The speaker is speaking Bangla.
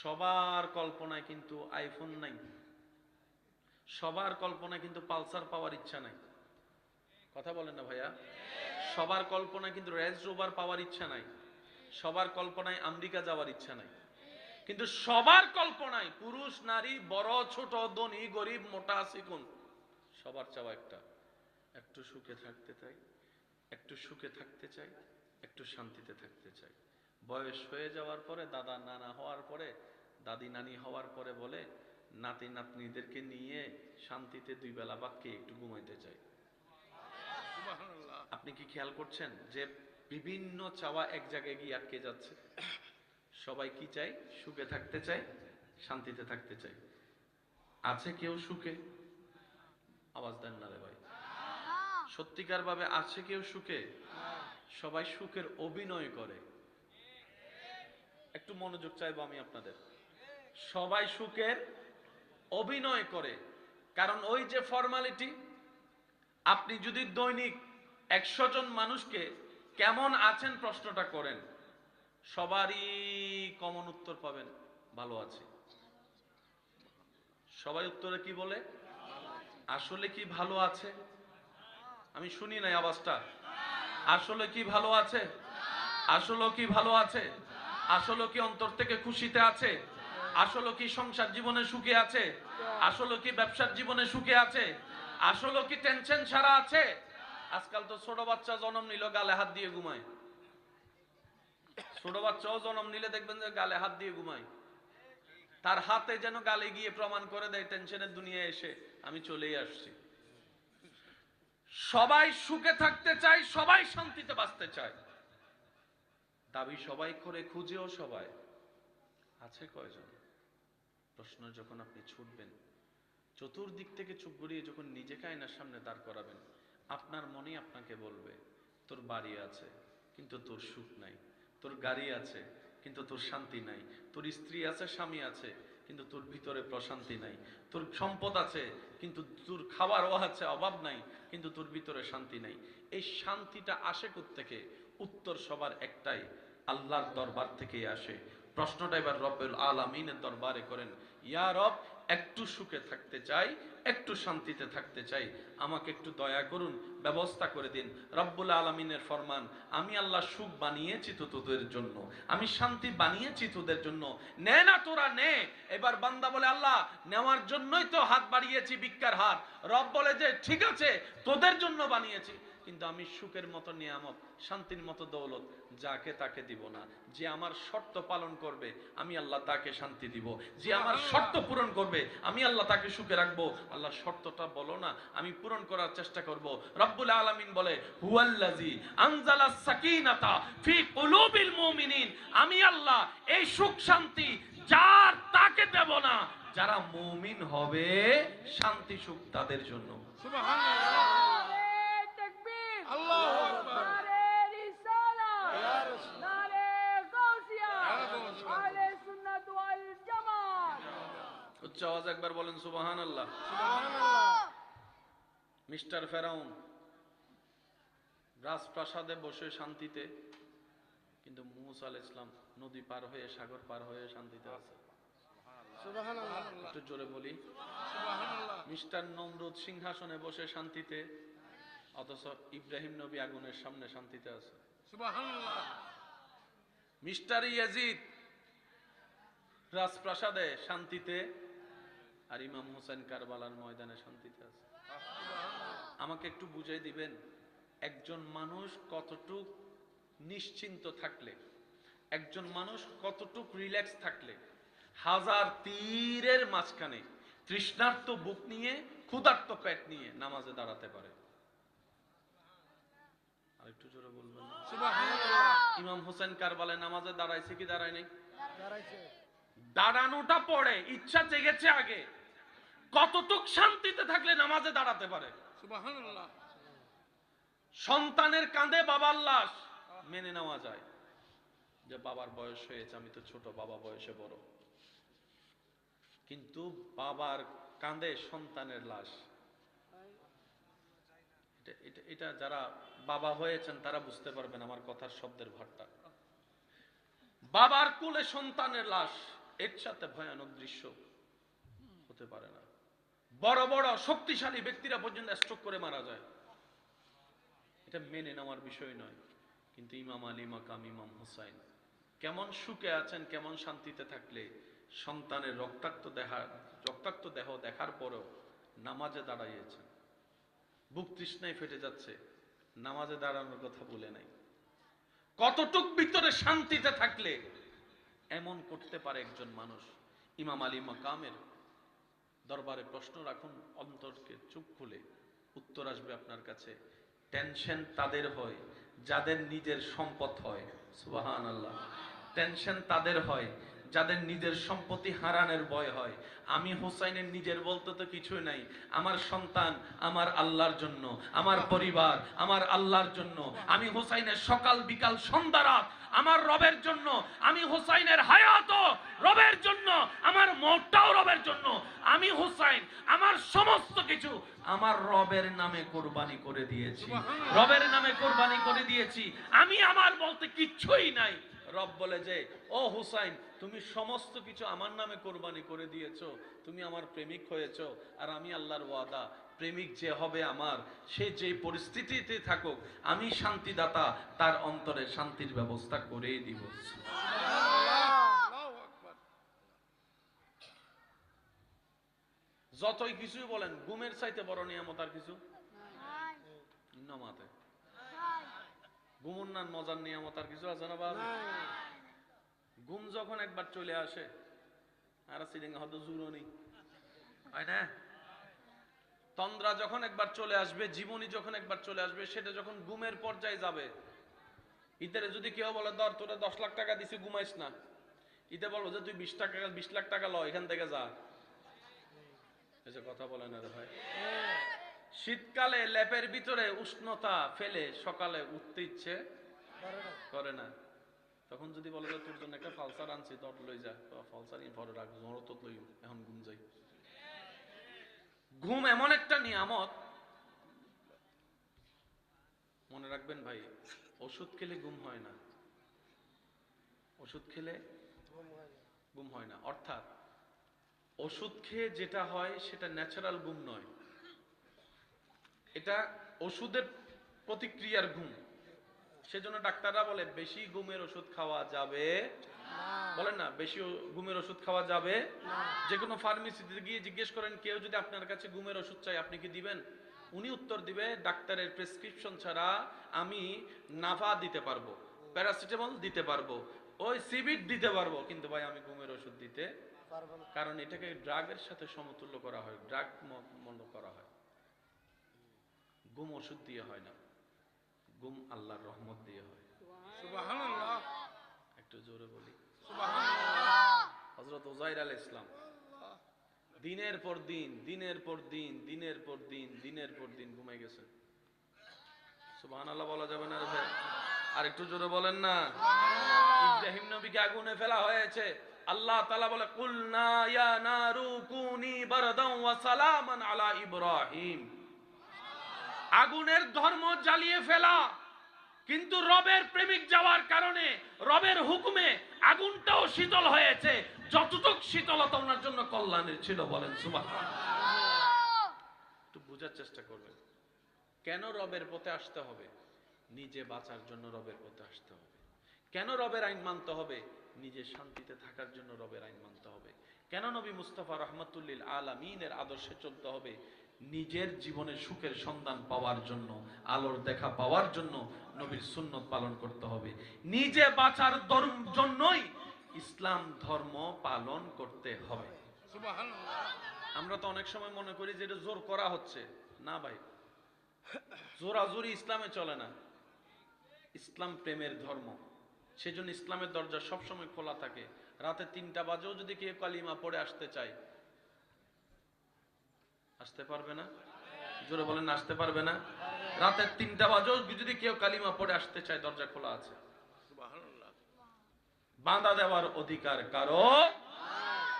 সবার কল্পনায় কিন্তু আইফোন নাই, সবার কল্পনায় কিন্তু পালসার পাওয়ার ইচ্ছা নাই। কথা বলেন না ভাইয়া? সবার কল্পনায় কিন্তু রেঞ্জ রোভার পাওয়ার ইচ্ছা নাই, সবার কল্পনায় আমেরিকা যাওয়ার ইচ্ছা নাই। কিন্তু সবার কল্পনায় পুরুষ নারী, বড় ছোট, ধনী গরিব, মোটা চিকন, সবার চাওয়া একটা, একটু সুখে থাকতে চাই, একটু সুখে থাকতে চাই, একটু শান্তিতে থাকতে চাই। বয়স হয়ে যাওয়ার পরে, দাদা নানা হওয়ার পরে, দাদি নানি হওয়ার পরে বলে নাতি নাতনিদেরকে নিয়ে শান্তিতে দুই বেলা বাক্যে একটু ঘুমাইতে চাই। আপনি কি খেয়াল করছেন যে বিভিন্ন চাওয়া এক জায়গায় গিয়ে আটকে যাচ্ছে? সবাই কি চাই? সুখে থাকতে চাই, শান্তিতে থাকতে চাই। আছে কেউ সুখে? আওয়াজ দেন না রে ভাই। সত্যিকার ভাবে আছে কেউ সুখে? সবাই সুখের অভিনয় করে। একটু মনোযোগ চাইবো আমি আপনাদের। সবাই সুখের অভিনয় করে, কারণ ওই যে ফর্মালিটি। আপনি যদি দৈনিক 100 জন মানুষকে কেমন আছেন প্রশ্নটা করেন, সবারই কমন উত্তর পাবেন, ভালো আছে। সবাই উত্তরে কি বলে? আসলে কি ভালো আছে? আমি শুনি নাই আওয়াজটা। আসলে কি ভালো আছে? আসলে কি ভালো আছে? আসলে কি অন্তর থেকে খুশিতে আছে? আসলে কি সংসার জীবনে সুখে আছে? আসলে কি ব্যবসার জীবনে সুখে আছে? আসলে কি টেনশন ছাড়া আছে? আজকাল তো ছোট বাচ্চা জন্ম নিল গালে হাত দিয়ে ঘুমায়। ছোট বাচ্চাও জন্ম নিলে দেখবেন যে গালে হাত দিয়ে ঘুমায়। তার হাতে যেন গালে গিয়ে প্রমাণ করে দেয় টেনশনের দুনিয়ায় এসে আমি চলেই আসছি। সবাই সুখে থাকতে চায়, সবাই শান্তিতে বাঁচতে চায়, দাবি সবাই করে, খুঁজেও সবাই। আছে কয়জন? প্রশ্ন যখন আপনি ছুটবেন, চতুর্দিক থেকে চুপ ঘুরিয়ে যখন নিজেকে আয়নার সামনে দাঁড় করাবেন, আপনার মনে আপনাকে বলবে তোর বাড়ি আছে কিন্তু তোর সুখ নাই, তোর গাড়ি আছে কিন্তু তোর শান্তি নাই, তোর স্ত্রী আছে, স্বামী আছে, কিন্তু তোর ভিতরে প্রশান্তি নাই, তোর সম্পদ আছে কিন্তু তোর খাবারও আছে, অভাব নাই, কিন্তু তোর ভিতরে শান্তি নাই। এই শান্তিটা আসে কোত্থেকে? উত্তর সবার একটাই, আল্লাহর দরবার থেকেই আসে। প্রশ্নটা এবার রব্বুল আলামিনের দরবারে করেন, ইয়া রব, একটু সুখে থাকতে চাই, একটু শান্তিতে থাকতে চাই, আমাকে একটু দয়া করুন, ব্যবস্থা করে দিন। রব্বুল আলামিনের ফরমান, আমি আল্লাহ সুখ বানিয়েছি তো তোদের জন্য, আমি শান্তি বানিয়েছি তোদের জন্য, নে না তোরা নে। এবার বান্দা বলে আল্লাহ নেওয়ার জন্যই তো হাত বাড়িয়েছি, ভিক্ষার হাত। রব বলে যে ঠিক আছে তোদের জন্য বানিয়েছি, কিন্তু আমি সুখের মতো নিয়ামত, শান্তির মতো দৌলত যাকে তাকে দিব না। যে আমার শর্ত পালন করবে আমি আল্লাহ তাকে শান্তি দিব, যে আমার শর্ত পূরণ করবে আমি আল্লাহ তাকে সুখে রাখবো। আল্লাহ শর্তটা বলো না, আমি পূরণ করার চেষ্টা করব। রব্বুল আলামিন বলে হুয়াল্লাযী আনজালাস সাকিনাতা ফি কুলুবিল মুমিনিন, আমি আল্লাহ এই সুখ শান্তি যার তাকে দেব না, যারা মুমিন হবে শান্তি সুখ তাদের জন্য। সুবহানাল্লাহ, আল্লাহু আকবার, নারে রিসালাত, ইয়া রাসূল, নারে গাউসিয়া, আহলে সুন্নাত ওয়াল জামাত। উচ্চ আওয়াজে একবার বলেন সুবহানাল্লাহ। সুবহানাল্লাহ। মিস্টার ফেরাউন রাজপ্রাসাদে বসে শান্তিতে, কিন্তু মূসা আলাইহিস সালাম নদী পার হয়ে, সাগর পার হয়ে শান্তিতে আছে। সুবহানাল্লাহ। একটু জোরে বলি সুবহানাল্লাহ। মিস্টার নমরুদ সিংহাসনে বসে শান্তিতে, অথচ ইব্রাহিম নবী আগুনের সামনে শান্তিতে আছে। সুবহানাল্লাহ। মিস্টার ইয়াজিদ রাজপ্রাসাদে শান্তিতে, আর ইমাম হোসেন কারবালার ময়দানে শান্তিতে আছে। আমাকে একটু বুঝাই দিবেন, একজন মানুষ কতটুক নিশ্চিন্ত থাকলে, একজন মানুষ কতটুক রিল্যাক্স থাকলে হাজার তীরের মাঝখানে তৃষ্ণার্ত বুক নিয়ে, ক্ষুধার্ত পেট নিয়ে নামাজে দাঁড়াতে পারে? আরেকটু জোরে বলবেন সুবহানাল্লাহ। ইমাম হোসেন কারবালায় নামাজে দাঁড়াইছে কি দাঁড়ায় নাই? দাঁড়াইছে। দাঁড়ানোটা পড়ে, ইচ্ছা জেগেছে আগে। কতটুক শান্তিতে থাকলে নামাজে দাঁড়াতে পারে? সুবহানাল্লাহ। সন্তানের কাঁধে বাবার লাশ মেনে নেওয়া যায়, যে বাবার বয়স হয়েছে, আমি তো ছোট, বাবা বয়সে বড়, কিন্তু বাবার কাঁধে সন্তানের লাশ, এটা যারা বাবা হয়েছেন তারা বুঝতে পারবেন আমার কথার শব্দের ভারটা। বাবার কোলে সন্তানের লাশ, এর সাথে ভয়ানক দৃশ্য হতে পারে না। বড় বড় শক্তিশালী ব্যক্তিরা পর্যন্ত স্ট্রোক করে মারা যায়, এটা মেনে নেওয়ার বিষয় নয়। কিন্তু ইমাম আলী মাকাম ইমাম হুসাইন কেমন সুখে আছেন, কেমন শান্তিতে থাকলে সন্তানের রক্তাক্ত দেহ দেখার পরেও নামাজে দাঁড়াইয়েছেন। বুক তৃষ্ণায় ফেটে যাচ্ছে, নামাজে দাঁড়ানোর কথা বলে নাই। কতটুক ভিতরে শান্তিতে থাকলে এমন করতে পারে একজন মানুষ। ইমাম আলী মাকামের দরবারে প্রশ্ন রাখুন, অন্তরকে চুপ খুলে উত্তর আসবে আপনার কাছে। টেনশন তাদের হয় যাদের নিজের সম্পদ হয়, সুবহানাল্লাহ। টেনশন তাদের হয় যাদের নিজের সম্পত্তি হারানোর ভয় হয়। আমি হুসাইনের নিজের বলতে তো কিছুই নাই, আমার সন্তান আমার আল্লাহর জন্য, আমার পরিবার আমার আল্লাহর জন্য। আমি হুসাইনের সকাল বিকাল সন্ধ্যা রাত আমার রবের জন্য। আমি হুসাইনের হায়াত রবের জন্য, আমার মওতটাও রবের জন্য। আমি হুসাইন আমার সমস্ত কিছু আমার রবের নামে কোরবানি করে দিয়েছি, রবের নামে কোরবানি করে দিয়েছি। আমি আমার বলতে কিচ্ছুই নাই। রব বলে যে, ও হুসাইন, তুমি সমস্ত কিছু আমার নামে কোরবানি করে দিয়েছো, তুমি আমার প্রেমিক হয়েছো। আর আমি আল্লাহর ওয়াদা, প্রেমিক যে হবে আমার, সে যে পরিস্থিতিতে থাকুক, আমি শান্তিদাতা, তার অন্তরে শান্তির ব্যবস্থা করেই দিব। যতই কিছুই বলেন, ঘুমের চাইতে বড় নিয়ামত আর কিছু নামাতে। ঘুমুন্নান মজার নিয়ামত আর কিছু আছে না বাবা? ঘুম যখন একবার চলে আসে, আর সিরিঙ্গা হয়তো জুড়ো নেই, হয় না? তন্দ্রা যখন একবার চলে আসবে, জীবনী যখন একবার চলে আসবে, সেটা যখন ঘুমের পর্যায়ে যাবে, ইতারে যদি কেউ বলে ধর তোরা 10 লাখ টাকা দিছি ঘুমাইস না, ইতে বলবো যে তুই 20 লাখ টাকা ল, এখান থেকে যা। এসে কথা বলে না রে ভাই। শীতকালে ল্যাপের ভিতরে উষ্ণতা ফেলে সকালে উঠতে ইচ্ছে করে না। তখন যদি বলে যে তোর জন্য একটা ফালসার আনছি, তোর লই যা, ফালসার পরে রাখ, ঝড় তো লই, এখন ঘুম যাই। ঘুম এমন একটা নিয়ামত, মনে রাখবেন ভাই, ওষুধ খেলে ঘুম হয় না, ওষুধ খেলে ঘুম হয় না। অর্থাৎ ওষুধ খেয়ে যেটা হয় সেটা ন্যাচারাল ঘুম নয়, এটা ওষুধের প্রতিক্রিয়ার ঘুম। সেজন্য ডাক্তাররা বলে বেশি ঘুমের ওষুধ খাওয়া যাবে বলেন না, বেশি ঘুমের ওষুধ খাওয়া যাবে। যে কোনো ফার্মেসিতে গিয়ে জিজ্ঞেস করেন, কেউ যদি আপনার কাছে ঘুমের ওষুধ চাই, আপনি কি দিবেন? উনি উত্তর দিবে, ডাক্তারের প্রেসক্রিপশন ছাড়া আমি নাভা দিতে পারবো, প্যারাসিটামল দিতে পারবো, ওই সিবিট দিতে পারবো, কিন্তু ভাই আমি ঘুমের ওষুধ দিতে পারবো না। কারণ এটাকে ড্রাগের সাথে সমতুল্য করা হয়, ড্রাগ মনে করা হয়। ঘুম ওষুধ দিয়ে হয় না, ঘুম আল্লাহর রহমত দিয়ে হয়। সুবহানাল্লাহ, একটু জোরে বলি সুবহানাল্লাহ। হযরত উযাইর আলাইহিস সালাম দিনের পর দিন দিনের পর দিন দিনের পর দিন দিনের পর দিন ঘুমাই গেছেন। সুবহানাল্লাহ বলা যাবে না রে ভাই? আর একটু জোরে বলেন না। ইব্রাহিম নবীকে আগুনে ফেলা হয়েছে, আল্লাহ তাআলা বলে কুলনা ইয়া নারু কুনি বারদান ওয়া সালামান আলা ইব্রাহিম। আগুনের ধর্ম জ্বালিয়ে ফেলা, কিন্তু রবের প্রেমিক যাওয়ার কারণে রবের হুকুমে আগুনটাও শীতল হয়েছে, যতটুক শীতলতা ওনার জন্য কল্যাণের ছিল। বলেন সুবহানাল্লাহ। একটু বোঝার চেষ্টা করবেন, কেন রবের পথে আসতে হবে? নিজে বাঁচার জন্য রবের পথে আসতে হবে। কেন রবের আইন মানতে হবে? নিজে শান্তিতে থাকার জন্য রবের আইন মানতে হবে। কেন নবী মুস্তাফা রহমাতুল্লিল আলামিনের আদর্শে চলতে হবে? নিজের জীবনে সুখের সন্ধান পাওয়ার জন্য, আলোর দেখা পাওয়ার জন্য নবীর সুন্নত পালন করতে হবে। নিজে বাঁচার জন্যই ইসলাম ধর্ম পালন করতে হবে। আমরা তো অনেক সময় মনে করি যে এটা জোর করা হচ্ছে। না ভাই, জোরাজোরি ইসলামে চলে না। ইসলাম প্রেমের ধর্ম, সেজন্য ইসলামের দরজা সবসময় খোলা থাকে। রাতে 3টা বাজেও যদি কেউ কালিমা পড়ে আসতে চায়, আসতে পারবে না? জোরে বলেন, আসতে পারবে না? রাতে 3টা বাজেও যদি কেউ কালিমা পড়ে আসতে চায়, দরজা খোলা আছে। সুবহানাল্লাহ। বাধা দেওয়ার অধিকার কারো